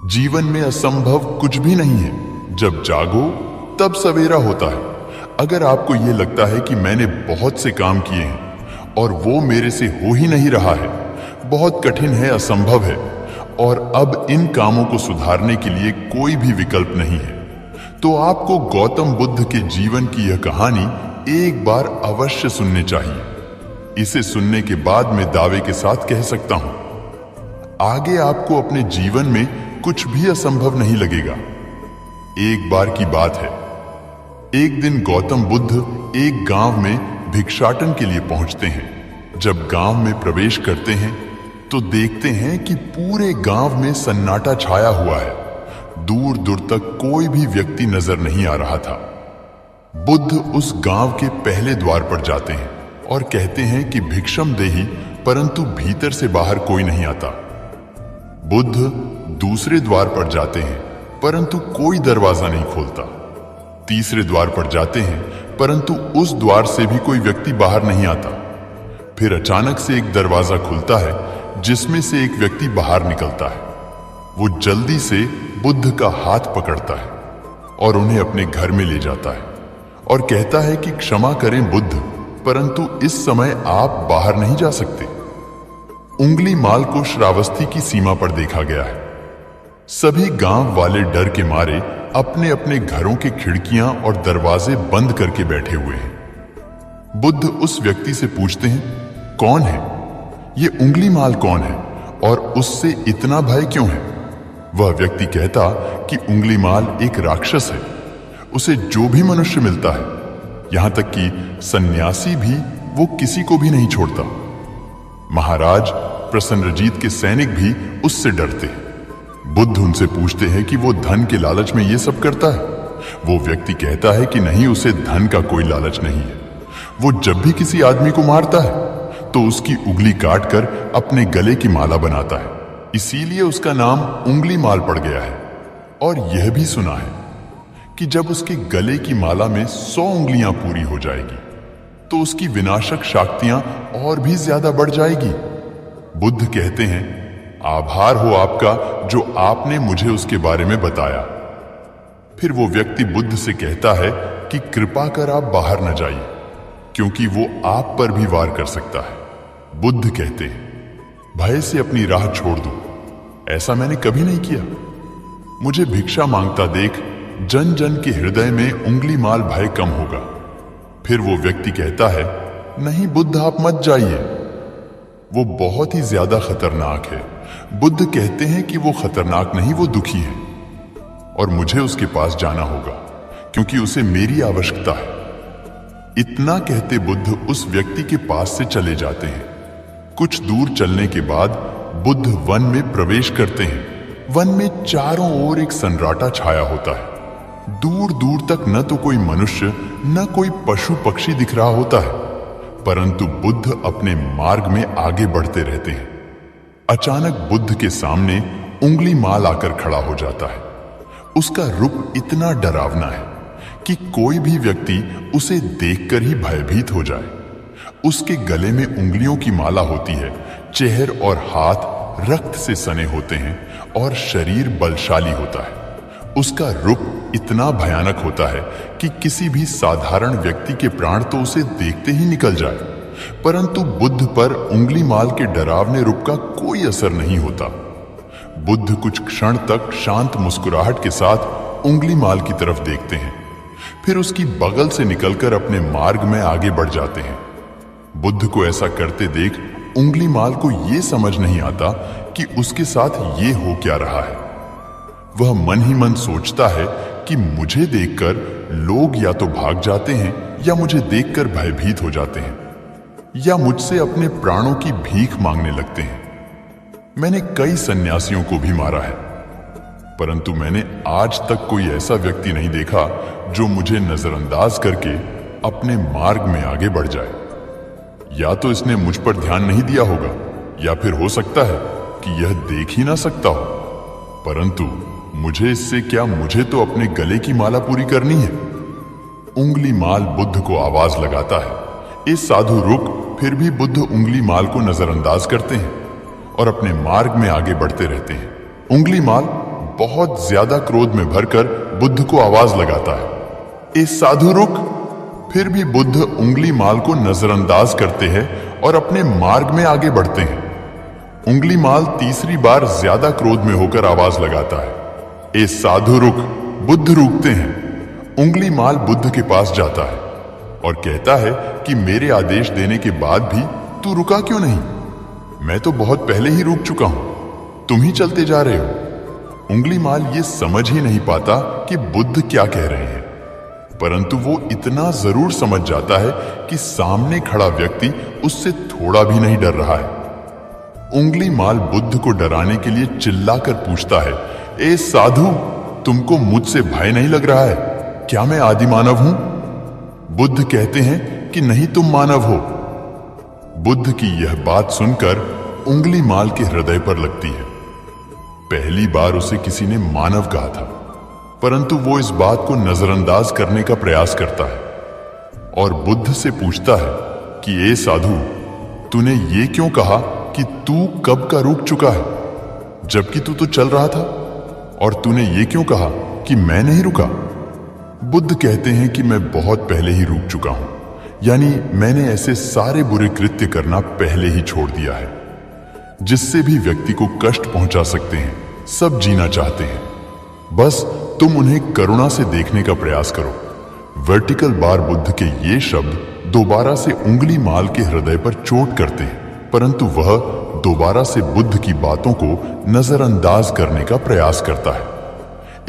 जीवन में असंभव कुछ भी नहीं है। जब जागो तब सवेरा होता है। अगर आपको यह लगता है कि मैंने बहुत से काम किए हैं और वो मेरे से हो ही नहीं रहा है, बहुत कठिन है, असंभव है, और अब इन कामों को सुधारने के लिए कोई भी विकल्प नहीं है, तो आपको गौतम बुद्ध के जीवन की यह कहानी एक बार अवश्य सुननी चाहिए। इसे सुनने के बाद मैं दावे के साथ कह सकता हूं, आगे आपको अपने जीवन में कुछ भी असंभव नहीं लगेगा। एक बार की बात है, एक दिन गौतम बुद्ध एक गांव में भिक्षाटन के लिए पहुंचते हैं। जब गांव में प्रवेश करते हैं तो देखते हैं कि पूरे गांव में सन्नाटा छाया हुआ है। दूर दूर तक कोई भी व्यक्ति नजर नहीं आ रहा था। बुद्ध उस गांव के पहले द्वार पर जाते हैं और कहते हैं कि भिक्षम देहि, परंतु भीतर से बाहर कोई नहीं आता। बुद्ध दूसरे द्वार पर जाते हैं, परंतु कोई दरवाजा नहीं खोलता। तीसरे द्वार पर जाते हैं, परंतु उस द्वार से भी कोई व्यक्ति बाहर नहीं आता। फिर अचानक से एक दरवाजा खुलता है, जिसमें से एक व्यक्ति बाहर निकलता है। वो जल्दी से बुद्ध का हाथ पकड़ता है और उन्हें अपने घर में ले जाता है और कहता है कि क्षमा करें बुद्ध, परंतु इस समय आप बाहर नहीं जा सकते। उंगली माल को श्रावस्ती की सीमा पर देखा गया है। सभी गांव वाले डर के मारे अपने अपने घरों के खिड़कियां और दरवाजे बंद करके बैठे हुए हैं। बुद्ध उस व्यक्ति से पूछते हैं, कौन है ये उंगली माल, कौन है और उससे इतना भय क्यों है? वह व्यक्ति कहता कि उंगली माल एक राक्षस है। उसे जो भी मनुष्य मिलता है, यहां तक कि सन्यासी भी, वो किसी को भी नहीं छोड़ता। महाराज प्रसन्नजीत के सैनिक भी उससे डरते हैं। बुद्ध उनसे पूछते हैं कि वो धन के लालच में ये सब करता है। वो व्यक्ति कहता है कि नहीं, उसे धन का कोई लालच नहीं है। वो जब भी किसी आदमी को मारता है तो उसकी उंगली काटकर अपने गले की माला बनाता है, इसीलिए उसका नाम उंगली माल पड़ गया है। और यह भी सुना है कि जब उसके गले की माला में 100 उंगलियां पूरी हो जाएगी तो उसकी विनाशक शक्तियां और भी ज्यादा बढ़ जाएगी। बुद्ध कहते हैं, आभार हो आपका जो आपने मुझे उसके बारे में बताया। फिर वो व्यक्ति बुद्ध से कहता है कि कृपा कर आप बाहर न जाइए, क्योंकि वो आप पर भी वार कर सकता है। बुद्ध कहते हैं, भय से अपनी राह छोड़ दो, ऐसा मैंने कभी नहीं किया। मुझे भिक्षा मांगता देख जन जन के हृदय में उंगली माल भय कम होगा। फिर वो व्यक्ति कहता है, नहीं बुद्ध, आप मत जाइए, वो बहुत ही ज्यादा खतरनाक है। बुद्ध कहते हैं कि वो खतरनाक नहीं, वो दुखी है और मुझे उसके पास जाना होगा, क्योंकि उसे मेरी आवश्यकता है। इतना कहते बुद्ध उस व्यक्ति के पास से चले जाते हैं। कुछ दूर चलने के बाद बुद्ध वन में प्रवेश करते हैं। वन में चारों ओर एक सन्नाटा छाया होता है। दूर दूर तक न तो कोई मनुष्य न कोई पशु पक्षी दिख रहा होता है, परंतु बुद्ध अपने मार्ग में आगे बढ़ते रहते हैं। अचानक बुद्ध के सामने उंगली माल आकर खड़ा हो जाता है। उसका रूप इतना डरावना है कि कोई भी व्यक्ति उसे देखकर ही भयभीत हो जाए। उसके गले में उंगलियों की माला होती है, चेहरे और हाथ रक्त से सने होते हैं और शरीर बलशाली होता है। उसका रूप इतना भयानक होता है कि किसी भी साधारण व्यक्ति के प्राण तो उसे देखते ही निकल जाए, परंतु बुद्ध पर उंगली माल के डरावने रूप का कोई असर नहीं होता। बुद्ध कुछ क्षण तक शांत मुस्कुराहट के साथ उंगली माल की तरफ देखते हैं, फिर उसकी बगल से निकलकर अपने मार्ग में आगे बढ़ जाते हैं। बुद्ध को ऐसा करते देख उंगली माल को यह समझ नहीं आता कि उसके साथ ये हो क्या रहा है। वह मन ही मन सोचता है कि मुझे देखकर लोग या तो भाग जाते हैं या मुझे देखकर भयभीत हो जाते हैं या मुझसे अपने प्राणों की भीख मांगने लगते हैं। मैंने कई सन्यासियों को भी मारा है, परंतु मैंने आज तक कोई ऐसा व्यक्ति नहीं देखा जो मुझे नजरअंदाज करके अपने मार्ग में आगे बढ़ जाए। या तो इसने मुझ पर ध्यान नहीं दिया होगा, या फिर हो सकता है कि यह देख ही ना सकता हो। परंतु मुझे इससे क्या, मुझे तो अपने गले की माला पूरी करनी है। उंगली माल बुद्ध को आवाज लगाता है, इस साधु रुक। फिर भी बुद्ध उंगली माल को नजरअंदाज करते हैं और अपने मार्ग में आगे बढ़ते रहते हैं। उंगली माल बहुत ज्यादा क्रोध में भरकर बुद्ध को आवाज लगाता है, ए साधु रुक। फिर भी बुद्ध उंगली माल को नजरअंदाज करते हैं और अपने मार्ग में आगे बढ़ते हैं। उंगली माल तीसरी बार ज्यादा क्रोध में होकर आवाज लगाता है, ए साधु रुक। बुद्ध रुकते हैं। उंगली माल बुद्ध के पास जाता है और कहता है कि मेरे आदेश देने के बाद भी तू रुका क्यों नहीं? मैं तो बहुत पहले ही रुक चुका हूं, तुम ही चलते जा रहे हो। उंगली माल ये समझ ही नहीं पाता कि बुद्ध क्या कह रहे हैं, परंतु वो इतना जरूर समझ जाता है कि सामने खड़ा व्यक्ति उससे थोड़ा भी नहीं डर रहा है। उंगली माल बुद्ध को डराने के लिए चिल्लाकर पूछता है, ए साधु, तुमको मुझसे भय नहीं लग रहा है? क्या मैं आदि मानव हूं? बुद्ध कहते हैं कि नहीं, तुम मानव हो। बुद्ध की यह बात सुनकर उंगली माल के हृदय पर लगती है। पहली बार उसे किसी ने मानव कहा था, परंतु वो इस बात को नजरअंदाज करने का प्रयास करता है और बुद्ध से पूछता है कि ए साधु, तूने ये क्यों कहा कि तू कब का रुक चुका है, जबकि तू तो चल रहा था? और तूने ये क्यों कहा कि मैं नहीं रुका? बुद्ध कहते हैं कि मैं बहुत पहले ही रुक चुका हूं, यानी मैंने ऐसे सारे बुरे कृत्य करना पहले ही छोड़ दिया है जिससे भी व्यक्ति को कष्ट पहुंचा सकते हैं। सब जीना चाहते हैं, बस तुम उन्हें करुणा से देखने का प्रयास करो। वर्टिकल बार बुद्ध के ये शब्द दोबारा से उंगली माल के हृदय पर चोट करते हैं, परंतु वह दोबारा से बुद्ध की बातों को नजरअंदाज करने का प्रयास करता है।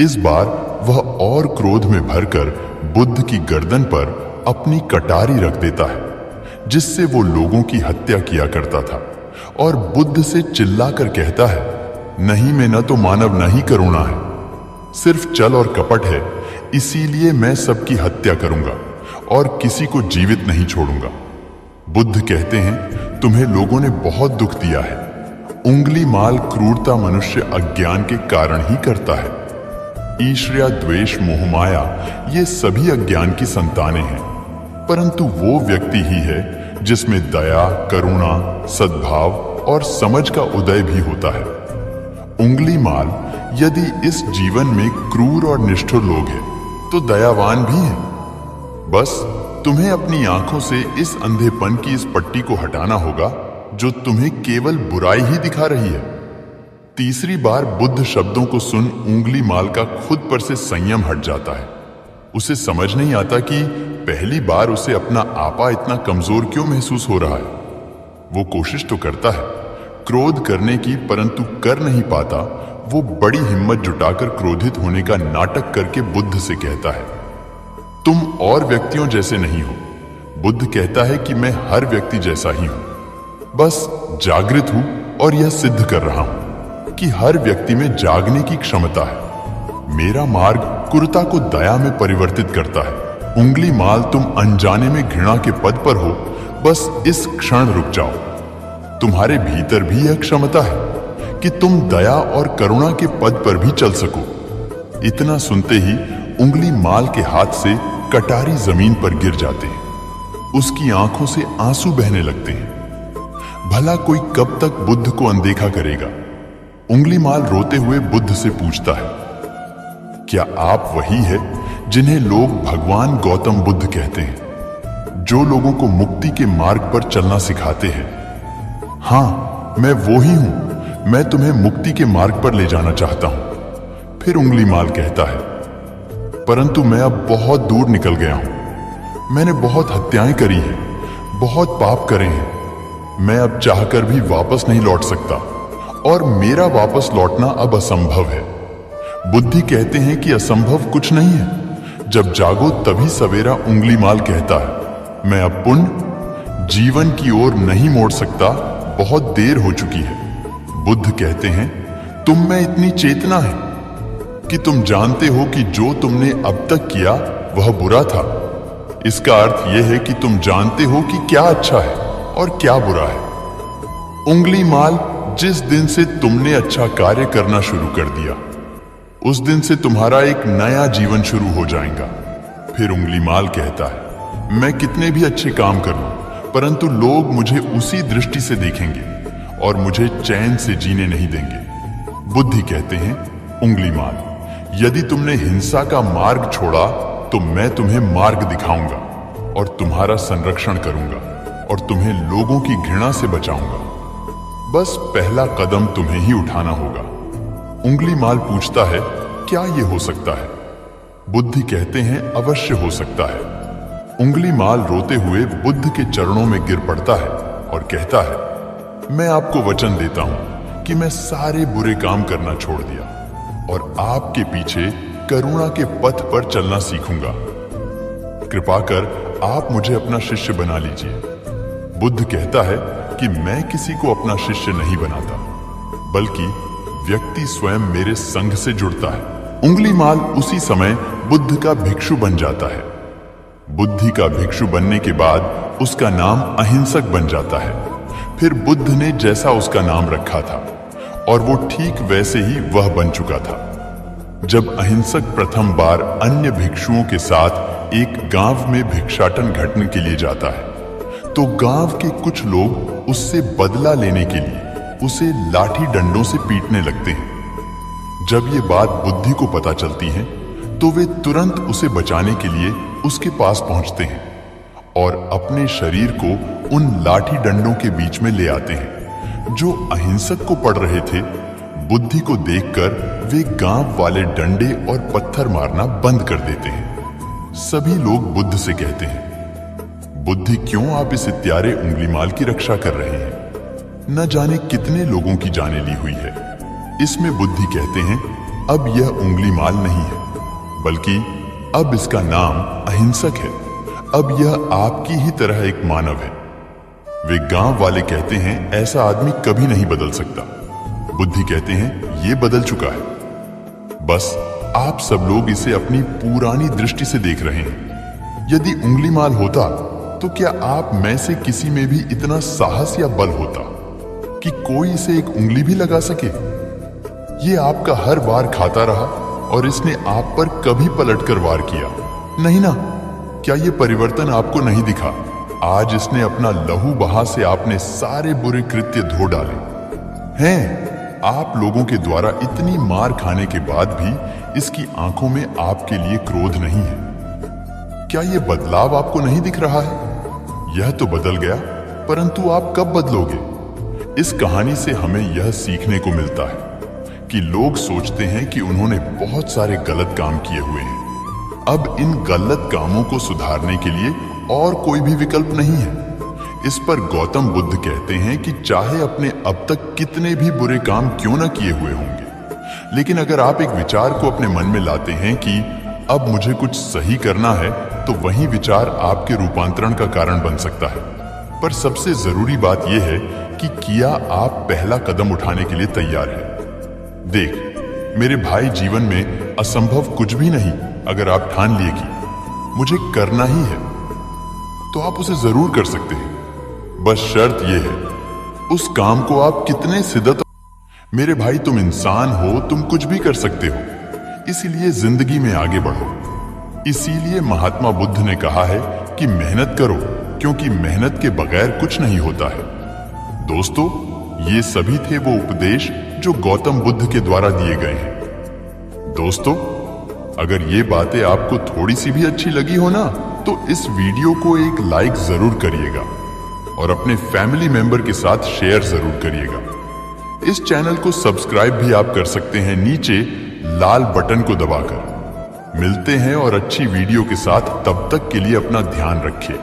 इस बार वह और क्रोध में भरकर बुद्ध की गर्दन पर अपनी कटारी रख देता है, जिससे वो लोगों की हत्या किया करता था, और बुद्ध से चिल्लाकर कहता है, नहीं, मैं न तो मानव न ही करुणा है, सिर्फ चल और कपट है, इसीलिए मैं सबकी हत्या करूंगा और किसी को जीवित नहीं छोड़ूंगा। बुद्ध कहते हैं, तुम्हें लोगों ने बहुत दुख दिया है। उंगली माल क्रूरता मनुष्य अज्ञान के कारण ही करता है। ईर्ष्या, द्वेष, मोहमाया ये सभी अज्ञान की संतानें हैं, परंतु वो व्यक्ति ही है जिसमें दया, करुणा, सद्भाव और समझ का उदय भी होता है। उंगली माल यदि इस जीवन में क्रूर और निष्ठुर लोग हैं, तो दयावान भी हैं। बस तुम्हें अपनी आंखों से इस अंधेपन की इस पट्टी को हटाना होगा जो तुम्हें केवल बुराई ही दिखा रही है। तीसरी बार बुद्ध शब्दों को सुन उंगली माल का खुद पर से संयम हट जाता है। उसे समझ नहीं आता कि पहली बार उसे अपना आपा इतना कमजोर क्यों महसूस हो रहा है। वो कोशिश तो करता है क्रोध करने की, परंतु कर नहीं पाता। वो बड़ी हिम्मत जुटाकर क्रोधित होने का नाटक करके बुद्ध से कहता है, तुम और व्यक्तियों जैसे नहीं हो। बुद्ध कहता है कि मैं हर व्यक्ति जैसा ही हूं, बस जागृत हूं और यह सिद्ध कर रहा हूं कि हर व्यक्ति में जागने की क्षमता है। मेरा मार्ग क्रूरता को दया में परिवर्तित करता है। उंगली माल, तुम अनजाने में घृणा के पद पर हो, बस इस क्षण रुक जाओ। तुम्हारे भीतर भी यह क्षमता है कि तुम दया और करुणा के पद पर भी चल सको। इतना सुनते ही उंगली माल के हाथ से कटारी जमीन पर गिर जाते हैं। उसकी आंखों से आंसू बहने लगते हैं। भला कोई कब तक बुद्ध को अनदेखा करेगा? उंगली माल रोते हुए बुद्ध से पूछता है, क्या आप वही है जिन्हें लोग भगवान गौतम बुद्ध कहते हैं, जो लोगों को मुक्ति के मार्ग पर चलना सिखाते हैं? हाँ, मैं वो ही हूं। मैं तुम्हें मुक्ति के मार्ग पर ले जाना चाहता हूं। फिर उंगली माल कहता है, परंतु मैं अब बहुत दूर निकल गया हूं। मैंने बहुत हत्याएं करी हैं, बहुत पाप करे हैं। मैं अब चाहकर भी वापस नहीं लौट सकता और मेरा वापस लौटना अब असंभव है। बुद्धि कहते हैं कि असंभव कुछ नहीं है। जब जागो तभी सवेरा। उंगली माल कहता है, मैं अब पुण्य जीवन की ओर नहीं मोड़ सकता, बहुत देर हो चुकी है। बुद्ध कहते हैं, तुम में इतनी चेतना है कि तुम जानते हो कि जो तुमने अब तक किया वह बुरा था। इसका अर्थ यह है कि तुम जानते हो कि क्या अच्छा है और क्या बुरा है। उंगली माल, जिस दिन से तुमने अच्छा कार्य करना शुरू कर दिया, उस दिन से तुम्हारा एक नया जीवन शुरू हो जाएगा। फिर उंगली माल कहता है, मैं कितने भी अच्छे काम करूं, परंतु लोग मुझे उसी दृष्टि से देखेंगे और मुझे चैन से जीने नहीं देंगे। बुद्धि कहते हैं, उंगलीमाल, यदि तुमने हिंसा का मार्ग छोड़ा तो मैं तुम्हें मार्ग दिखाऊंगा और तुम्हारा संरक्षण करूंगा और तुम्हें लोगों की घृणा से बचाऊंगा। बस पहला कदम तुम्हें ही उठाना होगा। उंगलीमाल पूछता है, क्या यह हो सकता है? बुद्ध कहते हैं, अवश्य हो सकता है। उंगलीमाल रोते हुए बुद्ध के चरणों में गिर पड़ता है और कहता है, मैं आपको वचन देता हूं कि मैं सारे बुरे काम करना छोड़ दिया और आपके पीछे करुणा के पथ पर चलना सीखूंगा। कृपा कर आप मुझे अपना शिष्य बना लीजिए। बुद्ध कहता है कि मैं किसी को अपना शिष्य नहीं बनाता, बल्कि व्यक्ति स्वयं मेरे संग से जुड़ता है। उंगलीमाल उसी समय बुद्ध का भिक्षु बन जाता है। बुद्धि का भिक्षु बनने के बाद उसका नाम अहिंसक बन जाता है। फिर बुद्ध ने जैसा उसका नाम रखा था और वो ठीक वैसे ही वह बन चुका था। जब अहिंसक प्रथम बार अन्य भिक्षुओं के साथ एक गांव में भिक्षाटन घटने के लिए जाता है तो गांव के कुछ लोग उससे बदला लेने के लिए उसे लाठी डंडों से पीटने लगते हैं। जब ये बात बुद्धि को पता चलती है तो वे तुरंत उसे बचाने के लिए उसके पास पहुंचते हैं और अपने शरीर को उन लाठी डंडों के बीच में ले आते हैं जो अहिंसक को पड़ रहे थे। बुद्धि को देखकर वे गांव वाले डंडे और पत्थर मारना बंद कर देते हैं। सभी लोग बुद्ध से कहते हैं, बुद्धि, क्यों आप इस इत्यारे उंगलीमाल की रक्षा कर रहे हैं? न जाने कितने लोगों की जानें ली हुई है। इसमें बुद्धि कहते हैं, अब यह उंगलीमाल नहीं है, बल्कि अब इसका नाम अहिंसक है। अब यह आपकी ही तरह एक मानव है। वे गांव वाले कहते हैं, ऐसा आदमी कभी नहीं बदल सकता। बुद्धि कहते हैं, ये बदल चुका है। बस आप सब लोग इसे अपनी पुरानी दृष्टि से देख रहे हैं। यदि उंगलीमाल होता तो क्या आप में से किसी में भी इतना साहस या बल होता कि कोई इसे एक उंगली भी लगा सके? ये आपका हर बार खाता रहा और इसने आप पर कभी पलटकर वार किया नहीं ना? क्या ये परिवर्तन आपको नहीं दिखा? आज इसने अपना लहू बहा से आपने सारे बुरे कृत्य धो डाले हैं। आप लोगों के द्वारा इतनी मार खाने के बाद भी इसकी आंखों में आपके लिए क्रोध नहीं है। क्या ये बदलाव आपको नहीं दिख रहा है? यह तो बदल गया, परंतु आप कब बदलोगे? इस कहानी से हमें यह सीखने को मिलता है कि लोग सोचते हैं कि उन्होंने बहुत सारे गलत काम किए हुए हैं। अब इन गलत कामों को सुधारने के लिए और कोई भी विकल्प नहीं है। इस पर गौतम बुद्ध कहते हैं कि चाहे अपने अब तक कितने भी बुरे काम क्यों न किए हुए होंगे, लेकिन अगर आप एक विचार को अपने मन में लाते हैं कि अब मुझे कुछ सही करना है, तो वही विचार आपके रूपांतरण का कारण बन सकता है। पर सबसे जरूरी बात यह है कि किया आप पहला कदम उठाने के लिए तैयार है। देख मेरे भाई, जीवन में असंभव कुछ भी नहीं। अगर आप ठान लिए कि मुझे करना ही है, तो आप उसे जरूर कर सकते हैं। बस शर्त यह है, उस काम को आप कितने शिद्दत। मेरे भाई, तुम इंसान हो, तुम कुछ भी कर सकते हो, इसीलिए जिंदगी में आगे बढ़ो। इसीलिए महात्मा बुद्ध ने कहा है कि मेहनत करो, क्योंकि मेहनत के बगैर कुछ नहीं होता है। दोस्तों, ये सभी थे वो उपदेश जो गौतम बुद्ध के द्वारा दिए गए हैं। दोस्तों, अगर ये बातें आपको थोड़ी सी भी अच्छी लगी हो ना, तो इस वीडियो को एक लाइक जरूर करिएगा और अपने फैमिली मेंबर के साथ शेयर जरूर करिएगा। इस चैनल को सब्सक्राइब भी आप कर सकते हैं नीचे लाल बटन को दबाकर। मिलते हैं और अच्छी वीडियो के साथ, तब तक के लिए अपना ध्यान रखिए।